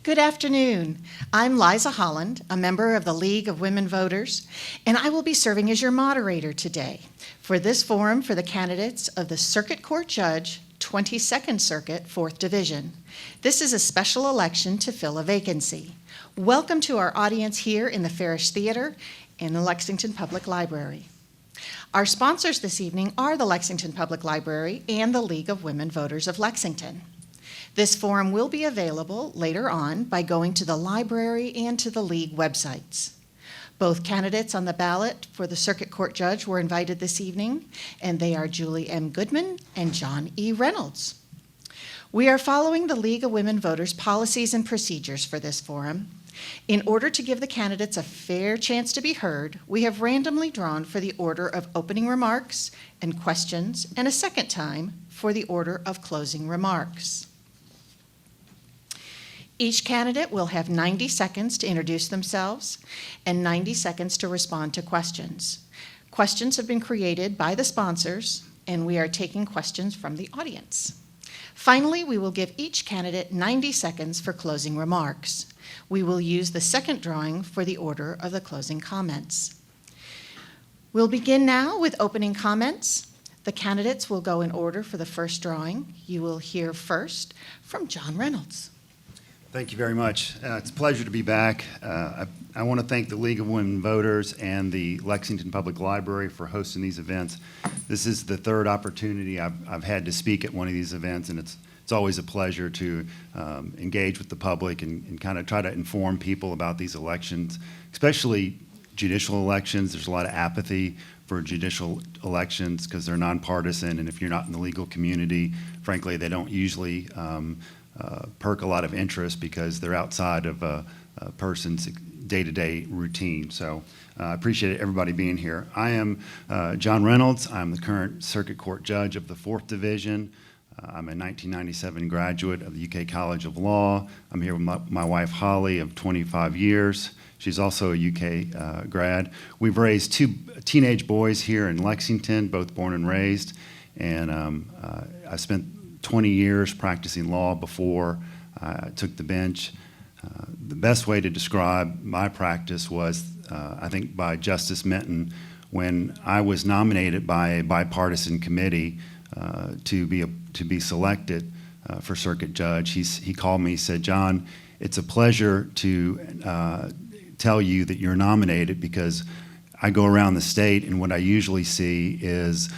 Good afternoon. I'm Liza Holland, a member of the League of Women Voters, and I will be serving as your moderator today for this forum for the candidates of the Circuit Court Judge, 22nd Circuit, 4th Division. This is a special election to fill a vacancy. Welcome to our audience here in the Farish Theater and the Lexington Public Library. Our sponsors this evening are the Lexington Public Library and the League of Women Voters of Lexington. This forum will be available later on by going to the library and to the League websites. Both candidates on the ballot for the Circuit Court Judge were invited this evening, and they are Julie M. Goodman and John E. Reynolds. We are following the League of Women Voters policies and procedures for this forum. In order to give the candidates a fair chance to be heard, we have randomly drawn for the order of opening remarks and questions, and a second time for the order of closing remarks. Each candidate will have 90 seconds to introduce themselves and 90 seconds to respond to questions. Questions have been created by the sponsors, and we are taking questions from the audience. Finally, we will give each candidate 90 seconds for closing remarks. We will use the second drawing for the order of the closing comments. We'll begin now with opening comments. The candidates will go in order for the first drawing. You will hear first from John Reynolds. Thank you very much. It's a pleasure to be back. I want to thank the League of Women Voters and the Lexington Public Library for hosting these events. This is the third opportunity I've had to speak at one of these events, and it's always a pleasure to engage with the public and kind of try to inform people about these elections, especially judicial elections. There's a lot of apathy for judicial elections because they're nonpartisan, and if you're not in the legal community, frankly, they don't usually perk a lot of interest because they're outside of a person's day-to-day routine. So I appreciate everybody being here. I am John Reynolds. I'm the current Circuit Court Judge of the 4th Division. I'm a 1997 graduate of the UK College of Law. I'm here with my wife, Holly, of 25 years. She's also a UK grad. We've raised 2 teenage boys here in Lexington, both born and raised, and I spent 20 years practicing law before I took the bench. The best way to describe my practice was, I think, by Justice Minton when I was nominated by a bipartisan committee to be selected for circuit judge. He called me, said, "John, it's a pleasure to tell you that you're nominated because I go around the state and what I usually see is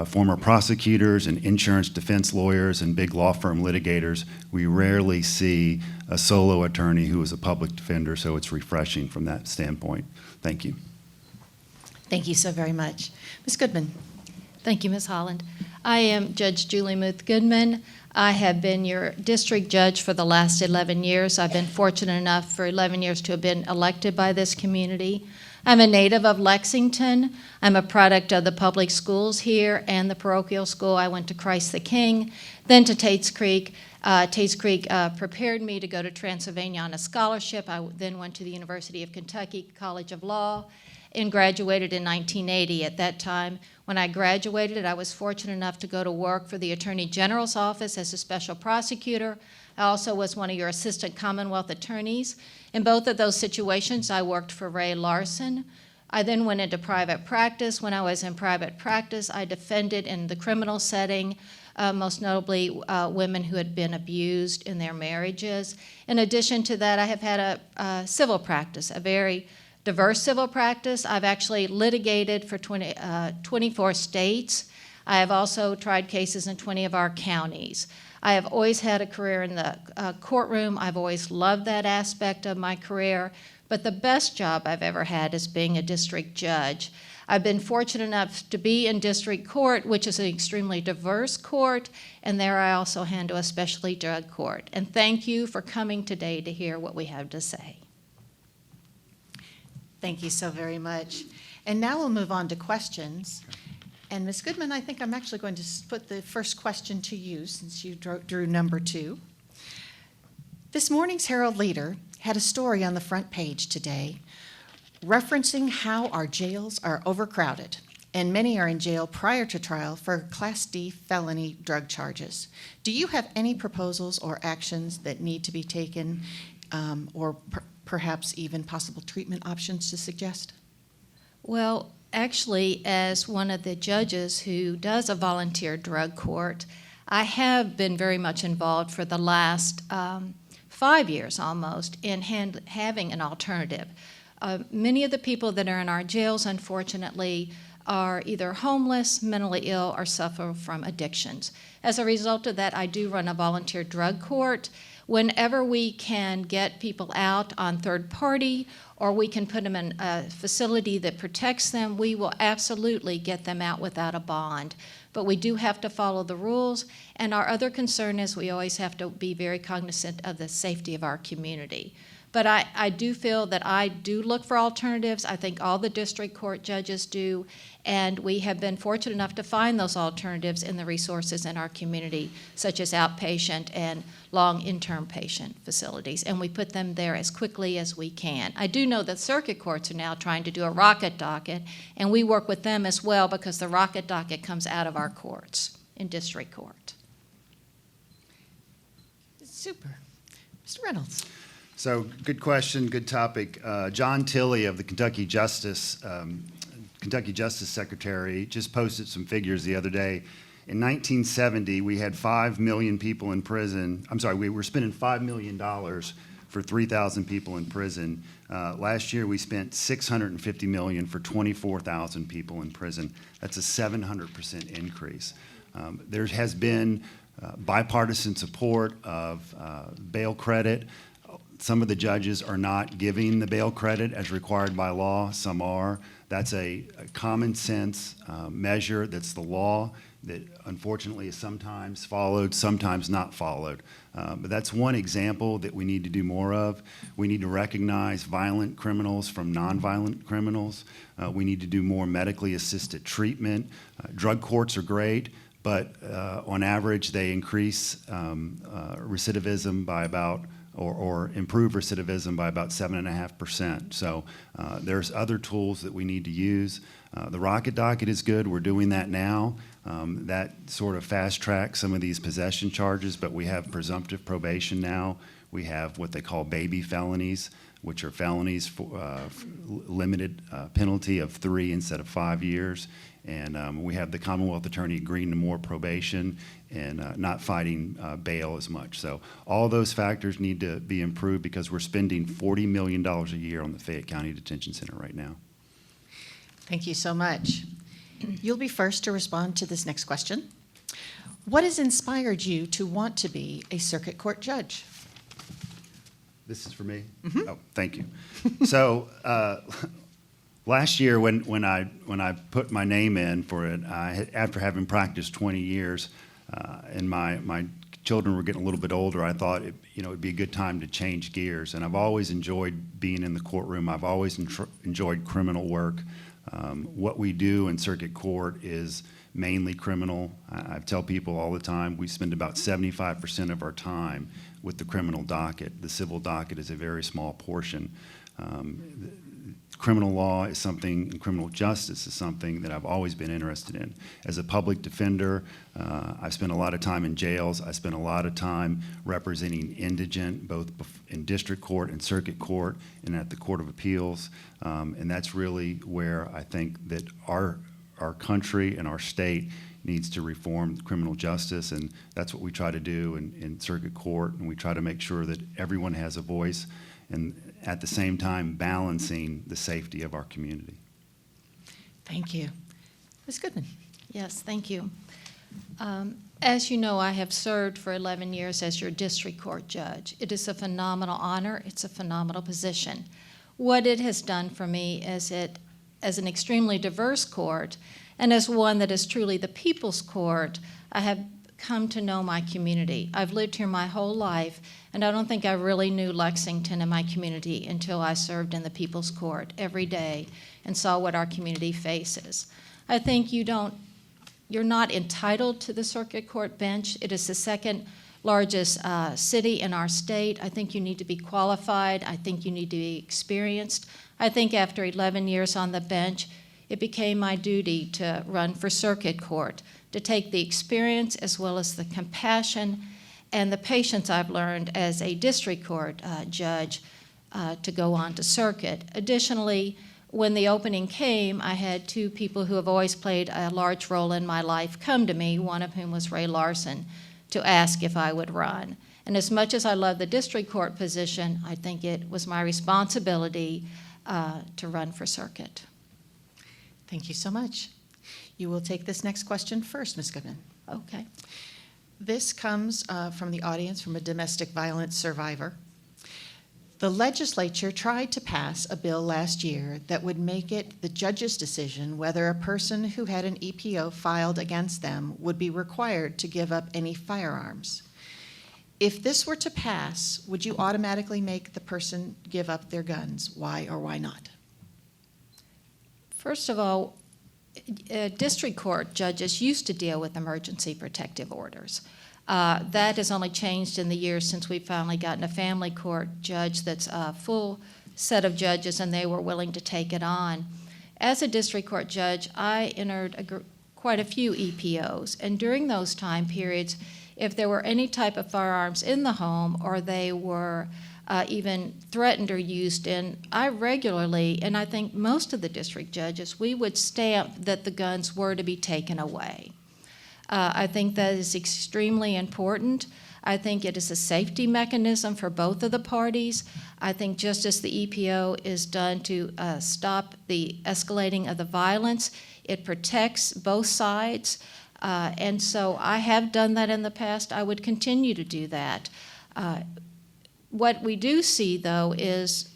former prosecutors and insurance defense lawyers and big law firm litigators. We rarely see a solo attorney who is a public defender, so it's refreshing from that standpoint." Thank you. Thank you so very much. Ms. Goodman. Thank you, Ms. Holland. I am Judge Julie Muth Goodman. I have been your district judge for the last 11 years. I've been fortunate enough for 11 years to have been elected by this community. I'm a native of Lexington. I'm a product of the public schools here and the parochial school. I went to Christ the King, then to Tates Creek. Tates Creek prepared me to go to Transylvania on a scholarship. I then went to the University of Kentucky College of Law and graduated in 1980. At that time, when I graduated, I was fortunate enough to go to work for the Attorney General's office as a special prosecutor. I also was one of your assistant Commonwealth attorneys. In both of those situations, I worked for Ray Larson. I then went into private practice. When I was in private practice, I defended in the criminal setting, most notably women who had been abused in their marriages. In addition to that, I have had a civil practice, a very diverse civil practice. I've actually litigated for 24 states. I have also tried cases in 20 of our counties. I have always had a career in the courtroom. I've always loved that aspect of my career, but the best job I've ever had is being a district judge. I've been fortunate enough to be in district court, which is an extremely diverse court, and there I also handle a specialty drug court. And thank you for coming today to hear what we have to say. Thank you so very much. And now we'll move on to questions. And Ms. Goodman, I think I'm actually going to put the first question to you since you drew number 2. This morning's Herald Leader had a story on the front page today referencing how our jails are overcrowded and many are in jail prior to trial for Class D felony drug charges. Do you have any proposals or actions that need to be taken or perhaps even possible treatment options to suggest? Well, actually, as one of the judges who does a volunteer drug court, I have been very much involved for the last 5 years almost in having an alternative. Many of the people that are in our jails, unfortunately, are either homeless, mentally ill, or suffer from addictions. As a result of that, I do run a volunteer drug court. Whenever we can get people out on third party or we can put them in a facility that protects them, we will absolutely get them out without a bond. But we do have to follow the rules, and our other concern is we always have to be very cognizant of the safety of our community. But I do feel that I do look for alternatives. I think all the district court judges do, and we have been fortunate enough to find those alternatives in the resources in our community, such as outpatient and long interim patient facilities, and we put them there as quickly as we can. I do know that circuit courts are now trying to do a rocket docket, and we work with them as well because the rocket docket comes out of our courts in district court. Super. Mr. Reynolds. So, good question, good topic. John Tilley of the Kentucky Justice Secretary just posted some figures the other day. In 1970, we had 5 million people in prison. We were spending $5 million for 3,000 people in prison. Last year, we spent $650 million for 24,000 people in prison. That's a 700% increase. There has been bipartisan support of bail credit. Some of the judges are not giving the bail credit as required by law. Some are. That's a common sense measure. That's the law that unfortunately is sometimes followed, sometimes not followed. But that's one example that we need to do more of. We need to recognize violent criminals from nonviolent criminals. We need to do more medically assisted treatment. Drug courts are great, but on average they increase recidivism by about or improve recidivism by about 7.5%. So there's other tools that we need to use. The rocket docket is good. We're doing that now. That sort of fast tracks some of these possession charges, but we have presumptive probation now. We have what they call baby felonies, which are felonies for limited penalty of 3 instead of 5 years. And we have the Commonwealth Attorney agreeing to more probation and not fighting bail as much. So all those factors need to be improved because we're spending $40 million a year on the Fayette County Detention Center right now. Thank you so much. You'll be first to respond to this next question. What has inspired you to want to be a circuit court judge? This is for me? Mm-hmm. Oh, thank you. So last year when I put my name in for it, after having practiced 20 years, and my children were getting a little bit older, I thought it'd be a good time to change gears. And I've always enjoyed being in the courtroom. I've always enjoyed criminal work. What we do in circuit court is mainly criminal. I tell people all the time we spend about 75% of our time with the criminal docket. The civil docket is a very small portion. Criminal law is something, and criminal justice is something that I've always been interested in. As a public defender, I've spent a lot of time in jails. I spent a lot of time representing indigent, both in district court and circuit court and at the Court of Appeals. And that's really where I think that our country and our state needs to reform criminal justice, and that's what we try to do in circuit court, and we try to make sure that everyone has a voice, and at the same time balancing the safety of our community. Thank you. Ms. Goodman. Yes, thank you. As you know, I have served for 11 years as your district court judge. It is a phenomenal honor. It's a phenomenal position. What it has done for me is as an extremely diverse court and as one that is truly the people's court, I have come to know my community. I've lived here my whole life, and I don't think I really knew Lexington and my community until I served in the People's Court every day and saw what our community faces. I think you're not entitled to the circuit court bench. It is the second largest city in our state. I think you need to be qualified. I think you need to be experienced. I think after 11 years on the bench, it became my duty to run for circuit court, to take the experience as well as the compassion and the patience I've learned as a district court judge to go on to circuit. Additionally, when the opening came, I had two people who have always played a large role in my life come to me, one of whom was Ray Larson, to ask if I would run. And as much as I love the district court position, I think it was my responsibility to run for circuit. Thank you so much. You will take this next question first, Ms. Goodman. Okay. This comes from the audience, from a domestic violence survivor. The legislature tried to pass a bill last year that would make it the judge's decision whether a person who had an EPO filed against them would be required to give up any firearms. If this were to pass, would you automatically make the person give up their guns? Why or why not? First of all, district court judges used to deal with emergency protective orders. That has only changed in the years since we've finally gotten a family court judge that's a full set of judges, and they were willing to take it on. As a district court judge, I entered quite a few EPOs, and during those time periods, if there were any type of firearms in the home or they were even threatened or used in, I regularly, and I think most of the district judges, we would stamp that the guns were to be taken away. I think that is extremely important. I think it is a safety mechanism for both of the parties. I think just as the EPO is done to stop the escalating of the violence, it protects both sides. And so I have done that in the past. I would continue to do that. What we do see, though, is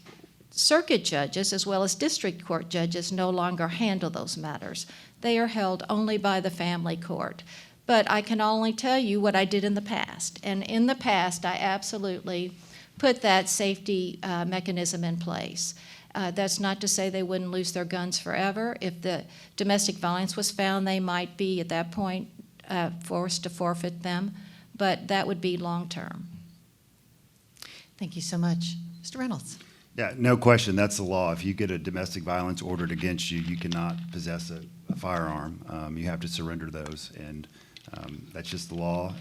circuit judges as well as district court judges no longer handle those matters. They are held only by the family court. But I can only tell you what I did in the past. And in the past, I absolutely put that safety mechanism in place. That's not to say they wouldn't lose their guns forever. If the domestic violence was found, they might be, at that point, forced to forfeit them. But that would be long-term. Thank you so much. Mr. Reynolds. Yeah, no question, that's the law. If you get a domestic violence ordered against you, you cannot possess a firearm. You have to surrender those, and that's just the law.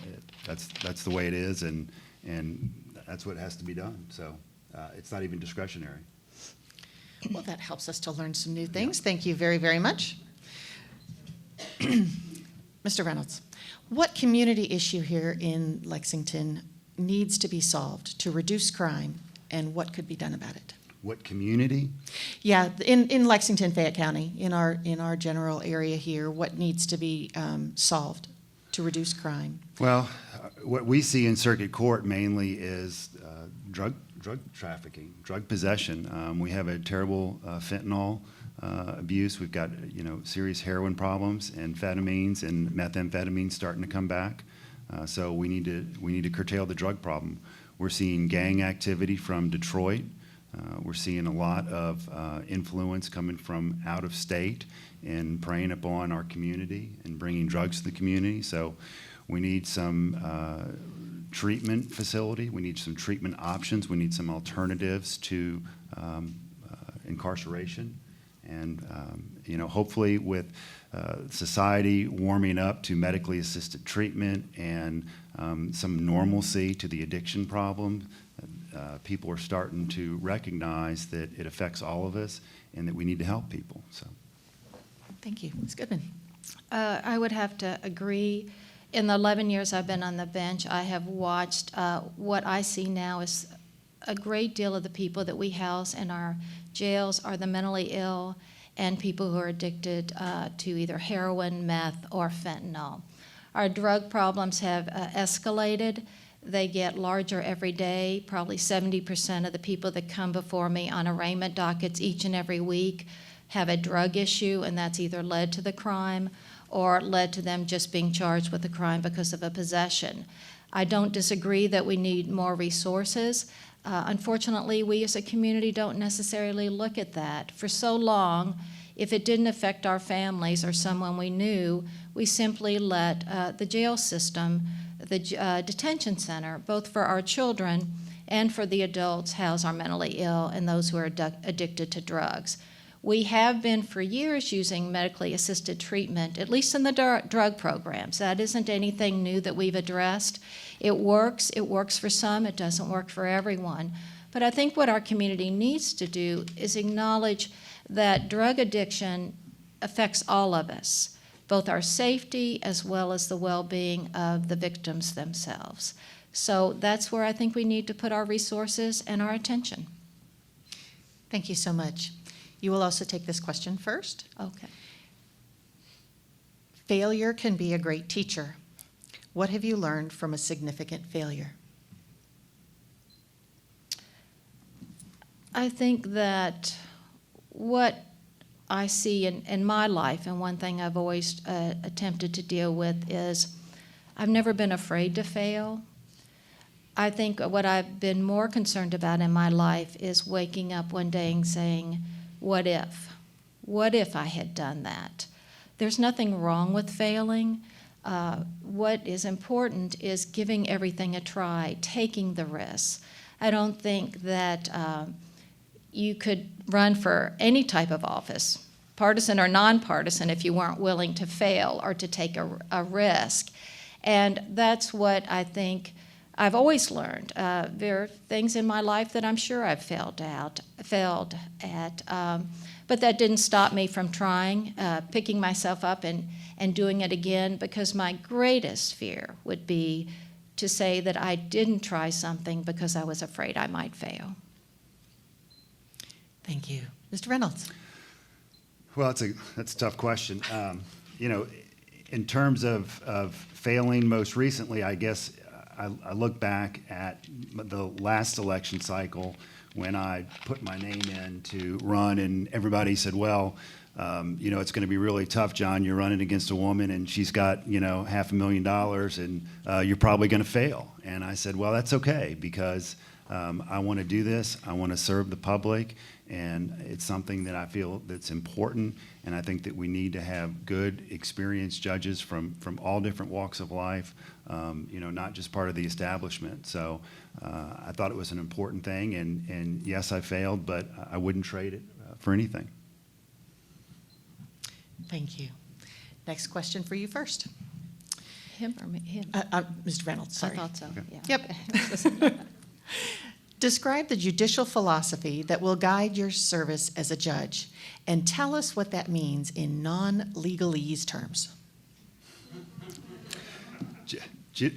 That's the way it is, and that's what has to be done. So it's not even discretionary. Well, that helps us to learn some new things. Thank you very, very much. Mr. Reynolds, what community issue here in Lexington needs to be solved to reduce crime, and what could be done about it? What community? Yeah, in Lexington, Fayette County, in our general area here, what needs to be solved to reduce crime? Well, what we see in circuit court mainly is drug trafficking, drug possession. We have a terrible fentanyl abuse. We've got serious heroin problems, amphetamines and methamphetamine starting to come back. So we need to curtail the drug problem. We're seeing gang activity from Detroit. We're seeing a lot of influence coming from out of state and preying upon our community and bringing drugs to the community. So we need some treatment facility. We need some treatment options. We need some alternatives to incarceration. And hopefully with society warming up to medically assisted treatment and some normalcy to the addiction problem, people are starting to recognize that it affects all of us and that we need to help people. So, thank you. Ms. Goodman. I would have to agree. In the 11 years I've been on the bench, I have watched what I see now is a great deal of the people that we house in our jails are the mentally ill and people who are addicted to either heroin, meth, or fentanyl. Our drug problems have escalated. They get larger every day. Probably 70% of the people that come before me on arraignment dockets each and every week have a drug issue, and that's either led to the crime or led to them just being charged with a crime because of a possession. I don't disagree that we need more resources. Unfortunately, we as a community don't necessarily look at that. For so long, if it didn't affect our families or someone we knew, we simply let the jail system, the detention center, both for our children and for the adults, house our mentally ill and those who are addicted to drugs. We have been for years using medically assisted treatment, at least in the drug programs. That isn't anything new that we've addressed. It works for some, it doesn't work for everyone. But I think what our community needs to do is acknowledge that drug addiction affects all of us, both our safety as well as the well-being of the victims themselves. So that's where I think we need to put our resources and our attention. Thank you so much. You will also take this question first. Okay. Failure can be a great teacher. What have you learned from a significant failure? I think that what I see in my life, and one thing I've always attempted to deal with, is I've never been afraid to fail. I think what I've been more concerned about in my life is waking up one day and saying, what if? What if I had done that? There's nothing wrong with failing. What is important is giving everything a try, taking the risks. I don't think that you could run for any type of office, partisan or nonpartisan, if you weren't willing to fail or to take a risk. And that's what I think I've always learned. There are things in my life that I'm sure I've failed at, but that didn't stop me from trying, picking myself up and doing it again, because my greatest fear would be to say that I didn't try something because I was afraid I might fail. Thank you. Mr. Reynolds. Well, that's a tough question. In terms of failing most recently, I guess I look back at the last election cycle when I put my name in to run, and everybody said, well, it's going to be really tough, John. You're running against a woman, and she's got, $500,000, and you're probably going to fail. And I said, well, that's okay, because I want to do this. I want to serve the public, and it's something that I feel that's important, and I think that we need to have good, experienced judges from all different walks of life, not just part of the establishment. So I thought it was an important thing, and yes, I failed, but I wouldn't trade it for anything. Thank you. Next question for you first. Him or me? Him. Mr. Reynolds, sorry. I thought so, Okay. yeah. Yep. Describe the judicial philosophy that will guide your service as a judge, and tell us what that means in non-legalese terms.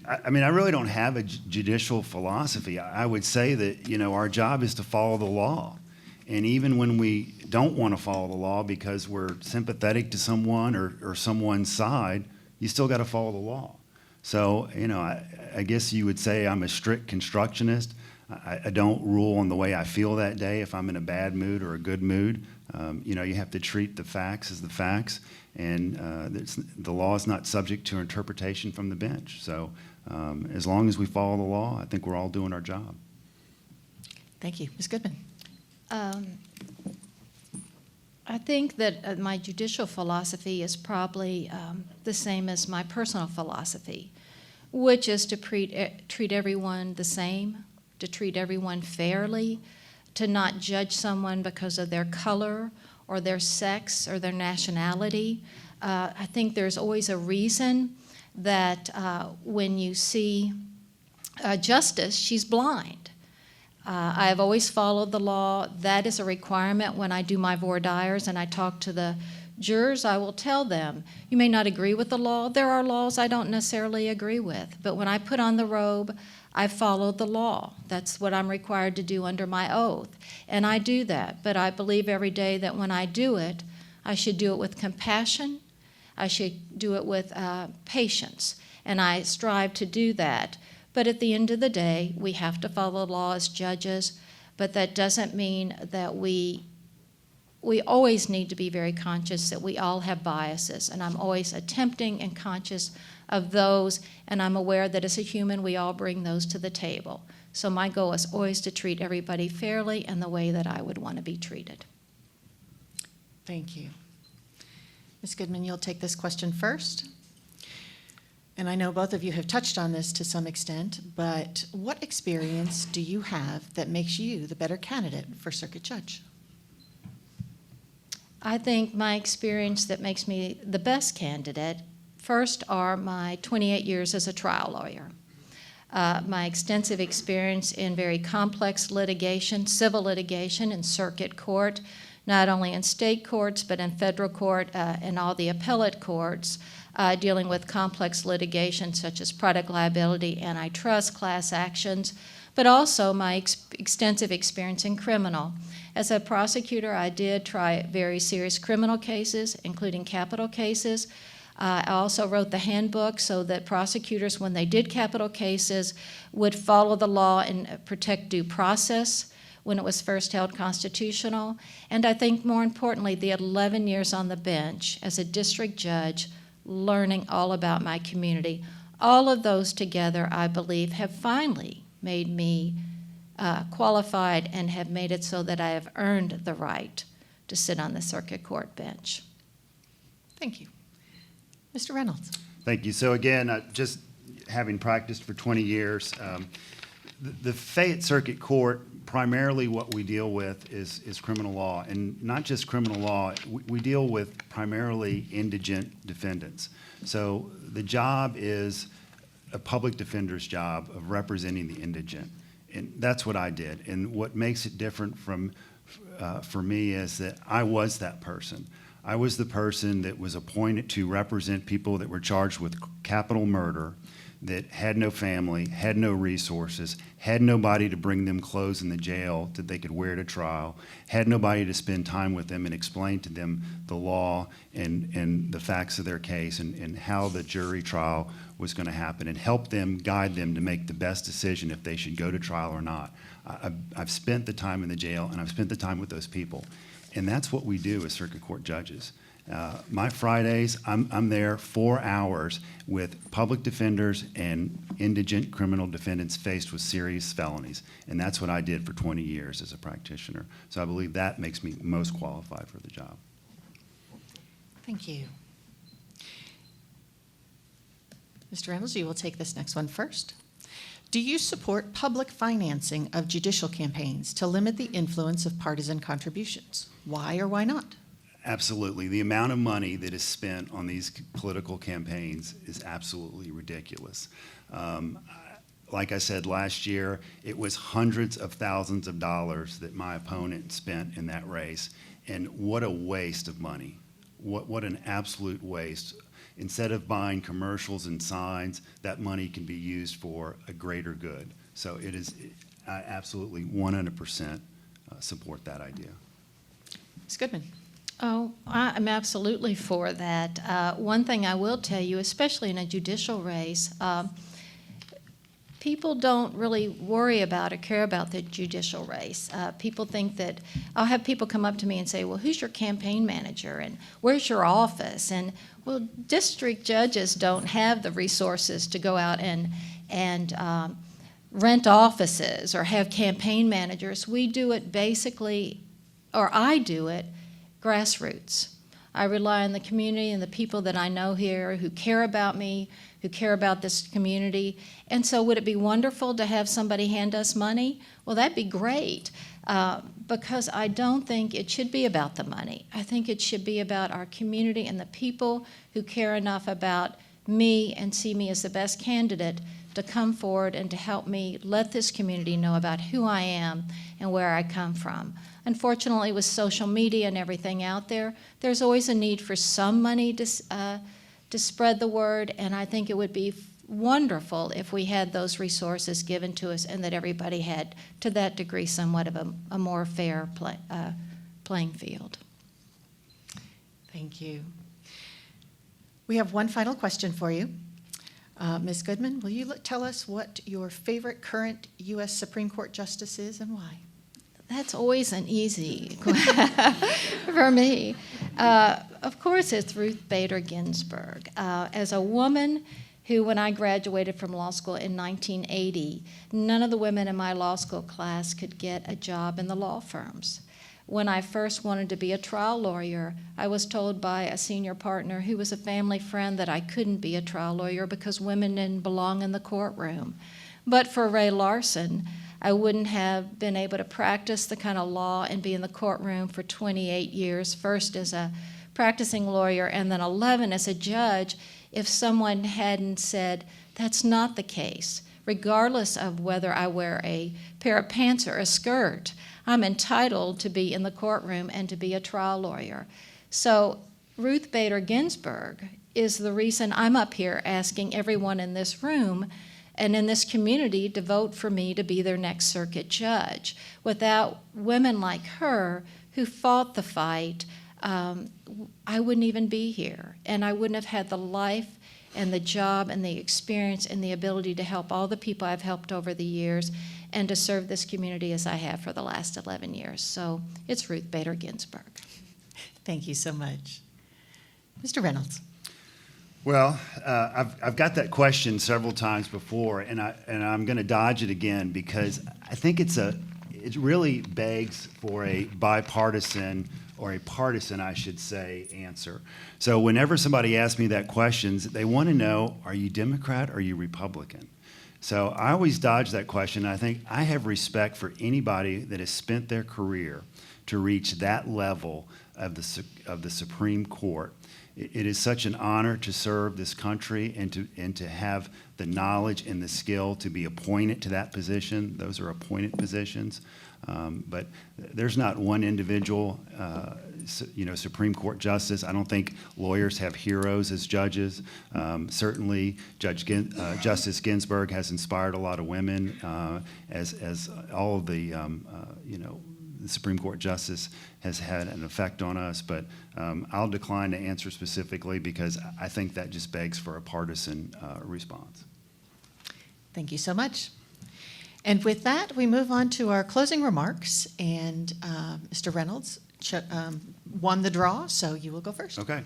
I really don't have a judicial philosophy. I would say that, our job is to follow the law. And even when we don't want to follow the law because we're sympathetic to someone or someone's side, you still got to follow the law. So, I guess you would say I'm a strict constructionist. I don't rule on the way I feel that day if I'm in a bad mood or a good mood. You have to treat the facts as the facts, and the law is not subject to interpretation from the bench. So as long as we follow the law, I think we're all doing our job. Thank you. Ms. Goodman. I think that my judicial philosophy is probably the same as my personal philosophy, which is to treat everyone the same, to treat everyone fairly, to not judge someone because of their color or their sex or their nationality. I think there's always a reason that when you see justice, she's blind. I've always followed the law. That is a requirement when I do my voir dires and I talk to the jurors. I will tell them, you may not agree with the law. There are laws I don't necessarily agree with. But when I put on the robe, I follow the law. That's what I'm required to do under my oath. And I do that. But I believe every day that when I do it, I should do it with compassion. I should do it with patience. And I strive to do that. But at the end of the day, we have to follow the law as judges, but that doesn't mean that we always need to be very conscious that we all have biases, and I'm always attempting and conscious of those, and I'm aware that as a human, we all bring those to the table. So my goal is always to treat everybody fairly and the way that I would want to be treated. Thank you. Ms. Goodman, you'll take this question first. And I know both of you have touched on this to some extent, but what experience do you have that makes you the better candidate for circuit judge? I think my experience that makes me the best candidate, first, are my 28 years as a trial lawyer. My extensive experience in very complex litigation, civil litigation in circuit court, not only in state courts, but in federal court and all the appellate courts, dealing with complex litigation such as product liability, antitrust, class actions, but also my extensive experience in criminal. As a prosecutor, I did try very serious criminal cases, including capital cases. I also wrote the handbook so that prosecutors, when they did capital cases, would follow the law and protect due process when it was first held constitutional. And I think more importantly, the 11 years on the bench as a district judge, learning all about my community. All of those together, I believe, have finally made me qualified and have made it so that I have earned the right to sit on the circuit court bench. Thank you. Mr. Reynolds. Thank you. So again, just having practiced for 20 years, the Fayette Circuit Court, primarily what we deal with is criminal law, and not just criminal law. We deal with primarily indigent defendants. So the job is a public defender's job of representing the indigent, and that's what I did. And what makes it different from for me is that I was that person. I was the person that was appointed to represent people that were charged with capital murder, that had no family, had no resources, had nobody to bring them clothes in the jail that they could wear to trial, had nobody to spend time with them and explain to them the law and the facts of their case and how the jury trial was going to happen, and help them, guide them to make the best decision if they should go to trial or not. I've spent the time in the jail, and I've spent the time with those people. And that's what we do as circuit court judges. My Fridays, I'm there 4 hours with public defenders and indigent criminal defendants faced with serious felonies. And that's what I did for 20 years as a practitioner. So I believe that makes me most qualified for the job. Thank you. Mr. Reynolds, you will take this next one first. Do you support public financing of judicial campaigns to limit the influence of partisan contributions? Why or why not? Absolutely. The amount of money that is spent on these political campaigns is absolutely ridiculous. Like I said last year, it was hundreds of thousands of dollars that my opponent spent in that race. And what a waste of money. What an absolute waste. Instead of buying commercials and signs, that money can be used for a greater good. So I absolutely 100% support that idea. Ms. Goodman. Oh, I'm absolutely for that. One thing I will tell you, especially in a judicial race, people don't really worry about or care about the judicial race. People think that, I'll have people come up to me and say, well, who's your campaign manager and where's your office? And well, district judges don't have the resources to go out and rent offices or have campaign managers. We do it basically, or I do it, grassroots. I rely on the community and the people that I know here who care about me, who care about this community. And so would it be wonderful to have somebody hand us money? Well, that'd be great, because I don't think it should be about the money. I think it should be about our community and the people who care enough about me and see me as the best candidate to come forward and to help me let this community know about who I am and where I come from. Unfortunately, with social media and everything out there, there's always a need for some money to spread the word, and I think it would be wonderful if we had those resources given to us and that everybody had, to that degree, somewhat of a more fair playing field. Thank you. We have one final question for you. Ms. Goodman, will you tell us what your favorite current U.S. Supreme Court justice is and why? That's always an easy for me. Of course, it's Ruth Bader Ginsburg. As a woman who, when I graduated from law school in 1980, none of the women in my law school class could get a job in the law firms. When I first wanted to be a trial lawyer, I was told by a senior partner who was a family friend that I couldn't be a trial lawyer because women didn't belong in the courtroom. But for Ray Larson, I wouldn't have been able to practice the kind of law and be in the courtroom for 28 years, first as a practicing lawyer and then 11 as a judge, if someone hadn't said, that's not the case. Regardless of whether I wear a pair of pants or a skirt, I'm entitled to be in the courtroom and to be a trial lawyer. So Ruth Bader Ginsburg is the reason I'm up here asking everyone in this room and in this community to vote for me to be their next circuit judge. Without women like her who fought the fight, I wouldn't even be here, and I wouldn't have had the life and the job and the experience and the ability to help all the people I've helped over the years and to serve this community as I have for the last 11 years. So it's Ruth Bader Ginsburg. Thank you so much. Mr. Reynolds. Well, I've got that question several times before, and I'm going to dodge it again because I think it really begs for a bipartisan, or a partisan, I should say, answer. So whenever somebody asks me that question, they want to know, are you Democrat or are you Republican? So I always dodge that question. I think I have respect for anybody that has spent their career to reach that level of the Supreme Court. It is such an honor to serve this country and to have the knowledge and the skill to be appointed to that position. Those are appointed positions. But there's not one individual, Supreme Court justice. I don't think lawyers have heroes as judges. Certainly, Justice Ginsburg has inspired a lot of women, as all of the Supreme Court justice has had an effect on us. But I'll decline to answer specifically because I think that just begs for a partisan response. Thank you so much. And with that, we move on to our closing remarks. And Mr. Reynolds won the draw, so you will go first. Okay.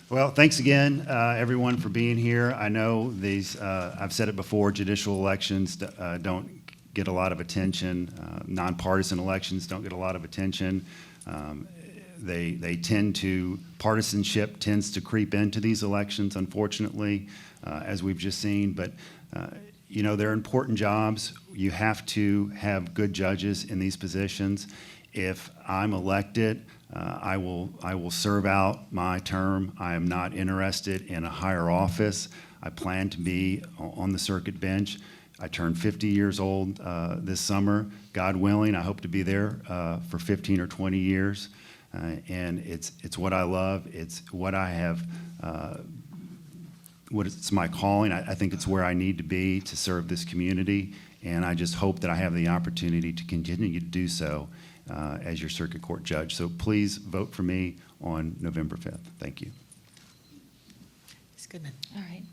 Well, thanks again, everyone, for being here. I know these, I've said it before, judicial elections don't get a lot of attention. Nonpartisan elections don't get a lot of attention. Partisanship tends to creep into these elections, unfortunately, as we've just seen. But they're important jobs. You have to have good judges in these positions. If I'm elected, I will serve out my term. I am not interested in a higher office. I plan to be on the circuit bench. I turned 50 years old this summer. God willing, I hope to be there for 15 or 20 years. And it's what I love. It's what I have. It's my calling. I think it's where I need to be to serve this community, and I just hope that I have the opportunity to continue to do so as your circuit court judge. So please vote for me on November 5th. Thank you. Ms. Goodman. All right.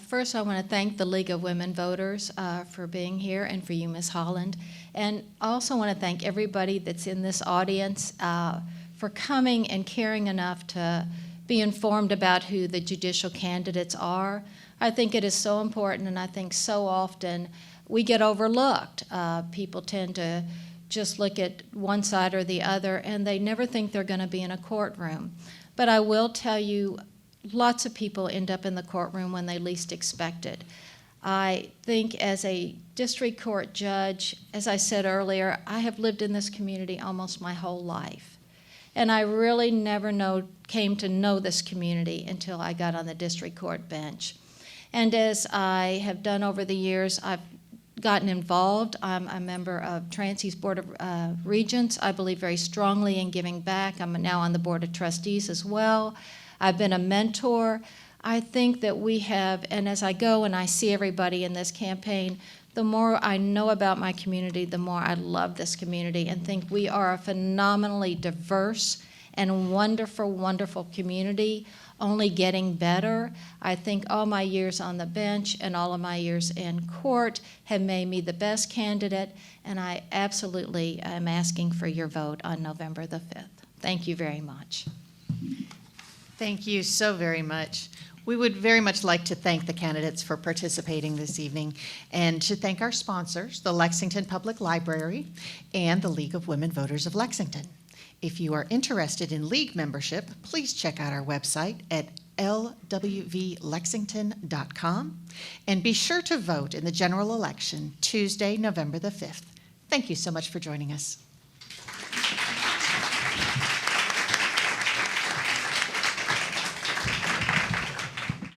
First, I want to thank the League of Women Voters for being here, and for you, Ms. Holland. And I also want to thank everybody that's in this audience for coming and caring enough to be informed about who the judicial candidates are. I think it is so important, and I think so often we get overlooked. People tend to just look at one side or the other, and they never think they're going to be in a courtroom. But I will tell you, lots of people end up in the courtroom when they least expect it. I think as a district court judge, as I said earlier, I have lived in this community almost my whole life. And I really never came to know this community until I got on the district court bench. And as I have done over the years, I've gotten involved. I'm a member of Trancey's Board of Regents. I believe very strongly in giving back. I'm now on the Board of Trustees as well. I've been a mentor. I think that we have, and as I go and I see everybody in this campaign, the more I know about my community, the more I love this community and think we are a phenomenally diverse and wonderful, wonderful community, only getting better. I think all my years on the bench and all of my years in court have made me the best candidate, and I absolutely am asking for your vote on November the 5th. Thank you very much. Thank you so very much. We would very much like to thank the candidates for participating this evening and to thank our sponsors, the Lexington Public Library and the League of Women Voters of Lexington. If you are interested in League membership, please check out our website at lwvlexington.com and be sure to vote in the general election Tuesday, November the 5th. Thank you so much for joining us.